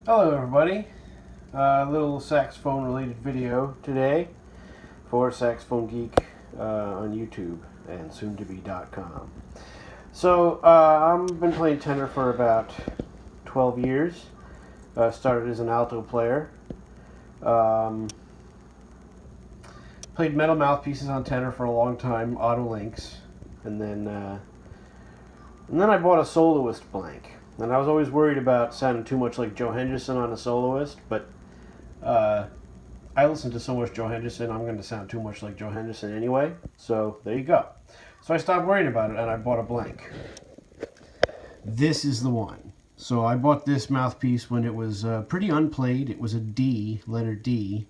Hello everybody, a little saxophone related video today for Saxophone Geek on YouTube and soon-to-be.com. So I've been playing tenor for about 12 years. Started as an alto player. Played metal mouthpieces on tenor for a long time, auto links, and then I bought a Soloist blank. And I was always worried about sounding too much like Joe Henderson on a Soloist, but I listen to so much Joe Henderson, I'm going to sound too much like Joe Henderson anyway. So there you go. So I stopped worrying about it and I bought a blank. This is the one. So I bought this mouthpiece when it was pretty unplayed. It was a D, letter D,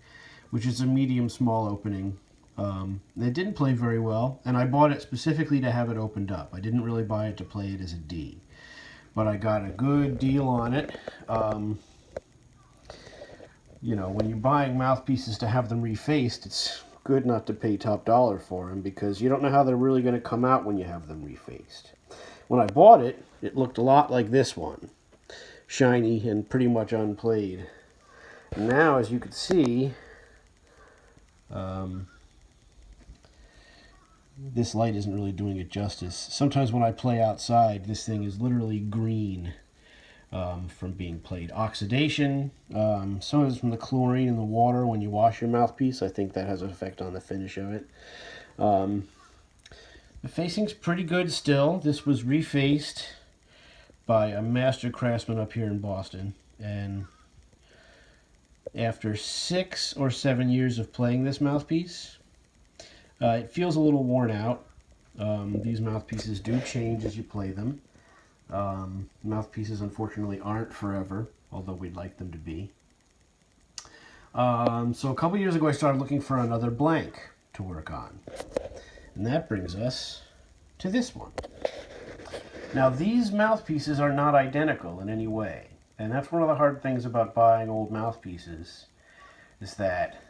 which is a medium small opening. It didn't play very well, and I bought it specifically to have it opened up. I didn't really buy it to play it as a D. But I got a good deal on it. You know, when you're buying mouthpieces to have them refaced, it's good not to pay top dollar for them because you don't know how they're really going to come out when you have them refaced. When I bought it, it looked a lot like this one. Shiny and pretty much unplayed. And now, as you can see, this light isn't really doing it justice. Sometimes when I play outside, this thing is literally green from being played. Oxidation, some of it's from the chlorine in the water when you wash your mouthpiece. I think that has an effect on the finish of it. The facing's pretty good still. This was refaced by a master craftsman up here in Boston. And after 6 or 7 years of playing this mouthpiece, it feels a little worn out. These mouthpieces do change as you play them. Mouthpieces, unfortunately, aren't forever, although we'd like them to be. So a couple years ago, I started looking for another blank to work on. And that brings us to this one. Now, these mouthpieces are not identical in any way. And that's one of the hard things about buying old mouthpieces, is that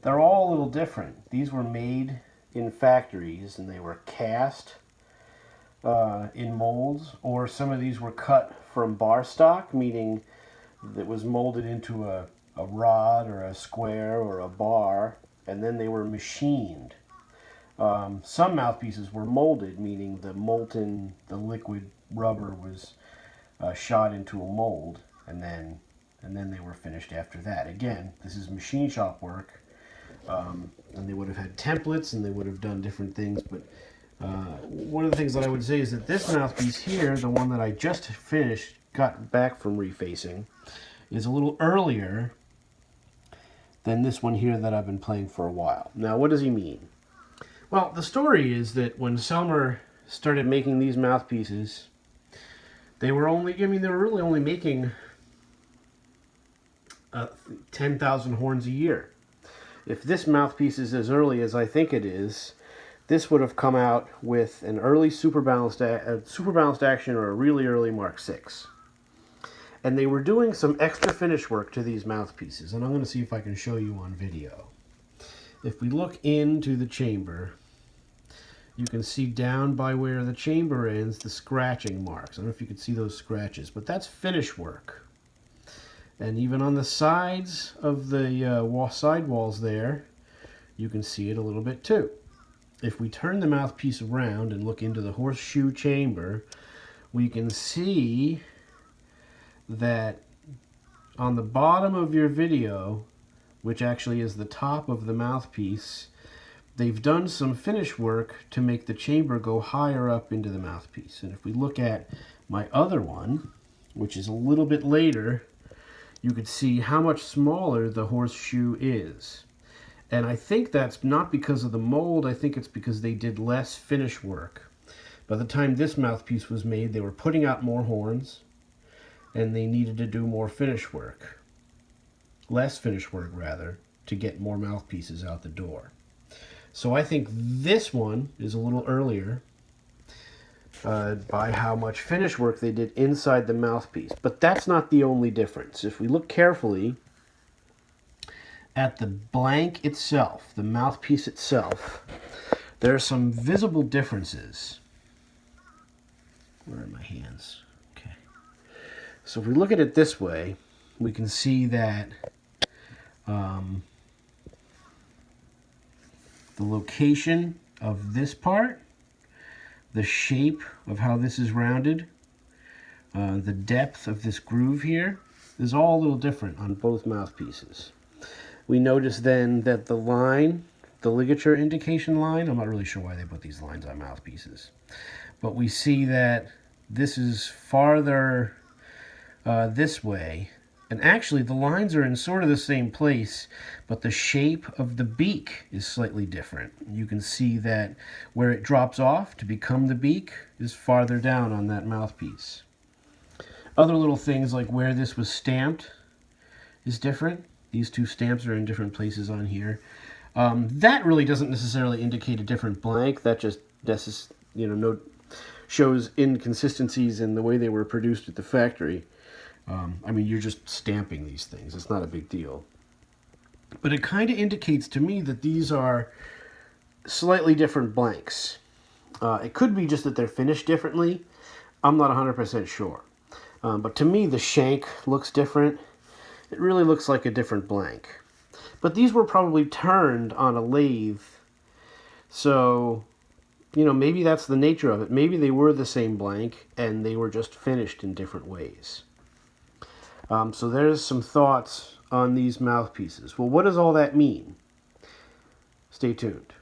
they're all a little different. These were made in factories and they were cast in molds, or some of these were cut from bar stock, meaning that was molded into a rod or a square or a bar, and then they were machined. Some mouthpieces were molded, meaning the liquid rubber was shot into a mold, and then they were finished after that. Again, this is machine shop work. And they would have had templates and they would have done different things, but one of the things that I would say is that this mouthpiece here, the one that I just finished, got back from refacing, is a little earlier than this one here that I've been playing for a while. Now, what does he mean? Well, the story is that when Selmer started making these mouthpieces, they were really only making 10,000 horns a year. If this mouthpiece is as early as I think it is, this would have come out with an early super balanced action or a really early Mark 6. And they were doing some extra finish work to these mouthpieces, and I'm going to see if I can show you on video. If we look into the chamber, you can see down by where the chamber ends the scratching marks. I don't know if you can see those scratches, but that's finish work. And even on the sides of the side walls there, you can see it a little bit too. If we turn the mouthpiece around and look into the horseshoe chamber, we can see that on the bottom of your video, which actually is the top of the mouthpiece, they've done some finish work to make the chamber go higher up into the mouthpiece. And if we look at my other one, which is a little bit later, you could see how much smaller the horseshoe is. And I think that's not because of the mold, I think it's because they did less finish work. By the time this mouthpiece was made, they were putting out more horns, and they needed to do more finish work. Less finish work, rather, to get more mouthpieces out the door. So I think this one is a little earlier, by how much finish work they did inside the mouthpiece. But that's not the only difference. If we look carefully at the blank itself, the mouthpiece itself, there are some visible differences. Where are my hands? Okay. So if we look at it this way, we can see that the location of this part, the shape of how this is rounded, the depth of this groove here is all a little different on both mouthpieces. We notice then that the line, the ligature indication line, I'm not really sure why they put these lines on mouthpieces, but we see that this is farther this way, and actually the lines are in sort of the same place, but the shape of the beak is slightly different. You can see that where it drops off to become the beak is farther down on that mouthpiece. Other little things like where this was stamped is different. These two stamps are in different places on here. That really doesn't necessarily indicate a different blank. That just shows inconsistencies in the way they were produced at the factory. I mean, you're just stamping these things. It's not a big deal. But it kind of indicates to me that these are slightly different blanks. It could be just that they're finished differently. I'm not 100% sure. But to me, the shank looks different. It really looks like a different blank. But these were probably turned on a lathe. So, maybe that's the nature of it. Maybe they were the same blank and they were just finished in different ways. So there's some thoughts on these mouthpieces. Well, what does all that mean? Stay tuned.